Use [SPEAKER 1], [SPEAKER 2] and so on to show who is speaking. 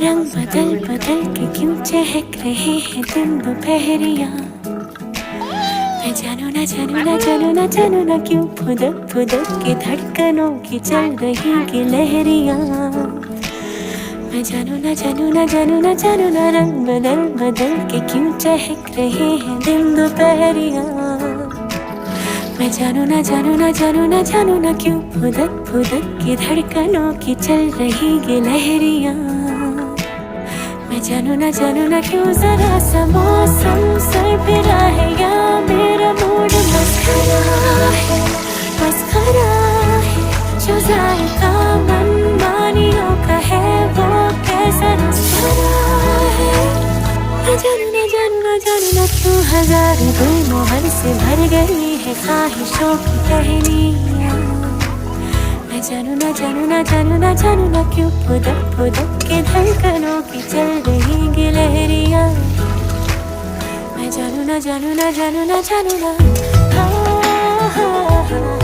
[SPEAKER 1] रंग बदल बदल के क्यों चहक रहे हैं दिन दोपहरिया। मैं जानू ना जानू ना जानू ना जानू ना क्यों फुदक फुदक के धड़कनों की चल रही की लहरिया। मैं जानू ना जानू ना जानू ना जानू ना रंग बदल बदल के क्यों चहक रहे हैं दिन दोपहरिया। मैं जानू ना जानू ना जानू ना जानू ना क्यों फुदक फुदक की धड़कनों की चल रही ये लहरिया। मैं जानू ना क्यों जरा सा मौसम सरफिरा है या मेरा मूड मस्खरा है जो जायका मनमानियों का है वो कैसा नस्खरा है। मैं जानू ना क्यों हजार गुलमोहर से भर गई है ख्वाहिशों की टहनियाँ। मैं जानू ना क्यों फुदक फुदक के धड़कनों की चल रही गिलहरियाँ। मैं जानू ना हाँ, हाँ, हाँ, हाँ।